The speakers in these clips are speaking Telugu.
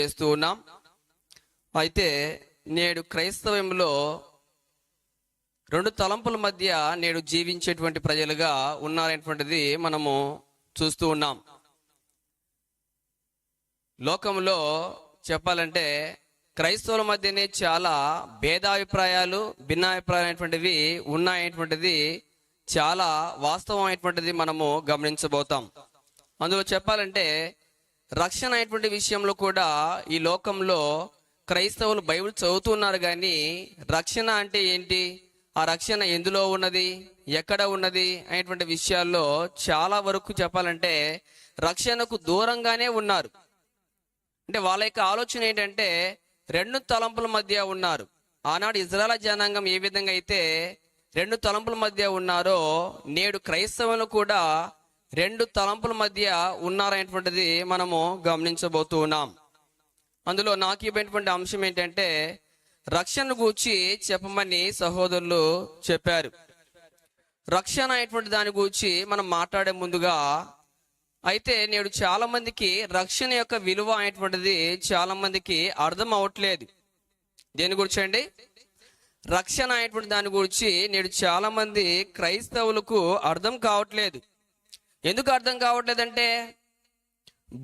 తెలియజేస్తూ ఉన్నాం. అయితే నేడు క్రైస్తవంలో రెండు తలంపుల మధ్య నేడు జీవించేటువంటి ప్రజలుగా ఉన్నారనేటువంటిది మనము చూస్తూ ఉన్నాం. లోకంలో చెప్పాలంటే క్రైస్తవుల మధ్యనే చాలా భేదాభిప్రాయాలు, భిన్నాభిప్రాయాలు అనేటువంటివి ఉన్నాయనేటువంటిది చాలా వాస్తవమైనటువంటిది మనము గమనించబోతాం. అందులో చెప్పాలంటే రక్షణ అనేటువంటి విషయంలో కూడా ఈ లోకంలో క్రైస్తవులు బైబిల్ చదువుతున్నారు, కానీ రక్షణ అంటే ఏంటి, ఆ రక్షణ ఎందులో ఉన్నది, ఎక్కడ ఉన్నది అనేటువంటి విషయాల్లో చాలా వరకు చెప్పాలంటే రక్షణకు దూరంగానే ఉన్నారు. అంటే వాళ్ళ యొక్క ఆలోచన ఏంటంటే రెండు తలంపుల మధ్య ఉన్నారు. ఆనాడు ఇజ్రాయెల్ జనాంగం ఏ విధంగా అయితే రెండు తలంపుల మధ్య ఉన్నారో నేడు క్రైస్తవులు కూడా రెండు తలంపుల మధ్య ఉన్నారనేటువంటిది మనము గమనించబోతూ ఉన్నాం. అందులో నాకు ఇవ్వనటువంటి అంశం ఏంటంటే రక్షణ గూర్చి చెప్పమని సహోదరులు చెప్పారు. రక్షణ అనేటువంటి దాని గురించి మనం మాట్లాడే ముందుగా అయితే నేడు చాలా మందికి రక్షణ యొక్క విలువ అనేటువంటిది చాలా మందికి అర్థం అవట్లేదు. దేని గురించి అండి? రక్షణ అనేటువంటి దాని గురించి నేడు చాలా మంది క్రైస్తవులకు అర్థం కావట్లేదు. ఎందుకు అర్థం కావట్లేదంటే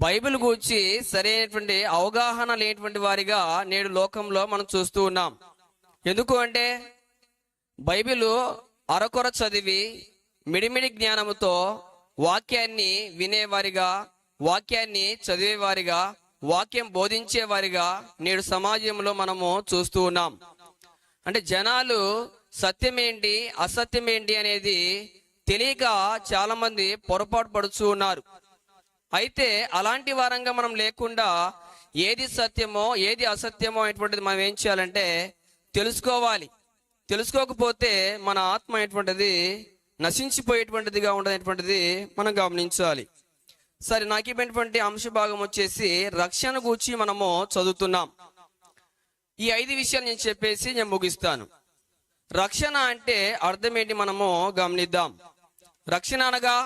బైబిల్ గురించి సరైనటువంటి అవగాహన లేనటువంటి వారిగా నేడు లోకంలో మనం చూస్తూ ఉన్నాం. ఎందుకు అంటే బైబిల్ అరకొర చదివి మిడిమిడి జ్ఞానముతో వాక్యాన్ని వినేవారిగా, వాక్యాన్ని చదివేవారిగా, వాక్యం బోధించేవారిగా నేడు సమాజంలో మనము చూస్తూ ఉన్నాం. అంటే జనాలు సత్యమేంటి అసత్యమేంటి అనేది తెలియక చాలా మంది పొరపాటు పడుతూ ఉన్నారు. అయితే అలాంటి వారంగా మనం లేకుండా ఏది సత్యమో ఏది అసత్యమో అనేటువంటిది మనం ఏం చేయాలంటే తెలుసుకోవాలి. తెలుసుకోకపోతే మన ఆత్మ అనేటువంటిది నశించిపోయేటువంటిదిగా ఉండేటువంటిది మనం గమనించాలి. సరే, నాకు ఇవ్వనటువంటి అంశ భాగం వచ్చేసి రక్షణ గూర్చి మనము చదువుతున్నాం. ఈ 5 విషయాలు నేను చెప్పేసి నేను ముగిస్తాను. రక్షణ అంటే అర్థం ఏంటి మనము గమనిద్దాం. రక్షణ అనగా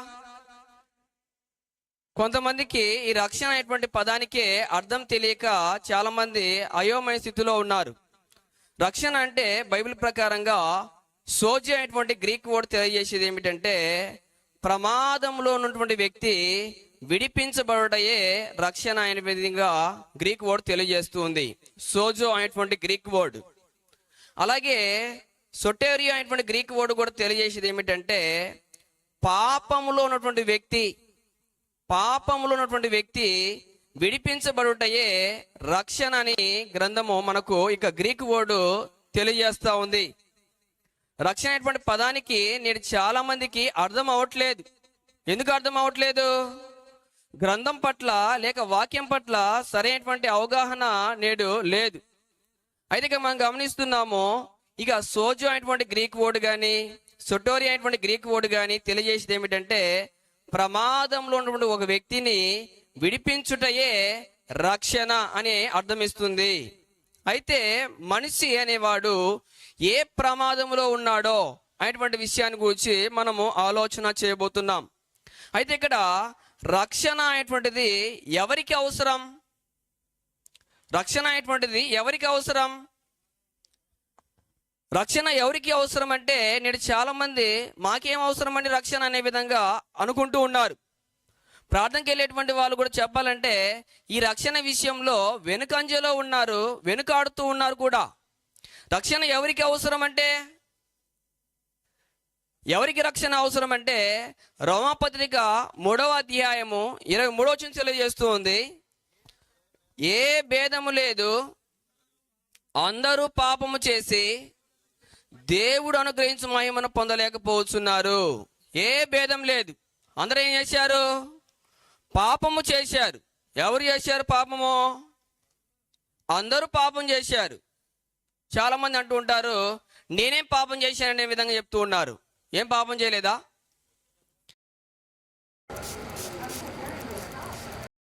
కొంతమందికి ఈ రక్షణ అనేటువంటి పదానికే అర్థం తెలియక చాలా మంది అయోమయ స్థితిలో ఉన్నారు. రక్షణ అంటే బైబిల్ ప్రకారంగా సోజి అనేటువంటి గ్రీక్ వర్డ్ తెలియజేసేది ఏమిటంటే ప్రమాదంలో ఉన్నటువంటి వ్యక్తి విడిపించబడటయే రక్షణ అనే విధంగా గ్రీక్ వర్డ్ తెలియజేస్తుంది. సోజో అనేటువంటి గ్రీక్ వర్డ్. అలాగే సొటేరియా అనేటువంటి గ్రీక్ వర్డ్ కూడా తెలియజేసేది ఏమిటంటే పాపములో ఉన్నటువంటి వ్యక్తి విడిపించబడుటయే రక్షణ అని గ్రంథము మనకు ఇక గ్రీక్ వర్డ్ తెలియజేస్తా ఉంది. రక్షణ అనేటువంటి పదానికి నేడు చాలా మందికి అర్థం అవట్లేదు. ఎందుకు అర్థం అవట్లేదు? గ్రంథం పట్ల లేక వాక్యం పట్ల సరైనటువంటి అవగాహన నేడు లేదు. అయితే ఇక మనం గమనిస్తున్నాము, ఇక సోజో అనేటువంటి గ్రీక్ వర్డ్ కానీ సొటోరియా అనేటువంటి గ్రీక్ వర్డ్ కానీ తెలియజేసేది ఏమిటంటే ప్రమాదంలో ఉన్నటువంటి ఒక వ్యక్తిని విడిపించుటయే రక్షణ అని అర్థం ఇస్తుంది. అయితే మనిషి అనేవాడు ఏ ప్రమాదంలో ఉన్నాడో అనేటువంటి విషయాన్ని గురించి మనము ఆలోచన చేయబోతున్నాం. అయితే ఇక్కడ రక్షణ అనేటువంటిది ఎవరికి అవసరం? రక్షణ అనేటువంటిది ఎవరికి అవసరం? రక్షణ ఎవరికి అవసరం అంటే నేడు చాలా మంది మాకేం అవసరం అండి రక్షణ అనే విధంగా అనుకుంటూ ఉన్నారు. ప్రార్థనకి వెళ్ళేటువంటి వాళ్ళు కూడా చెప్పాలంటే ఈ రక్షణ విషయంలో వెనుకంజలో ఉన్నారు, వెనుకాడుతూ ఉన్నారు కూడా. రక్షణ ఎవరికి అవసరం అంటే ఎవరికి రక్షణ అవసరం అంటే రోమాపత్రిక 3వ అధ్యాయము 23వ వచనం తెలియజేస్తూ ఉంది. ఏ భేదము లేదు, అందరూ పాపము చేసి దేవుడు అనుగ్రహించు మహిమను పొందలేకపోతున్నారు. ఏ భేదం లేదు, అందరూ ఏం చేశారు? పాపము చేశారు. ఎవరు చేశారు పాపము? అందరూ పాపం చేశారు. చాలా మంది అంటూ ఉంటారు నేనేం పాపం చేశాననే విధంగా చెప్తూ ఉన్నారు. ఏం పాపం చేయలేదా?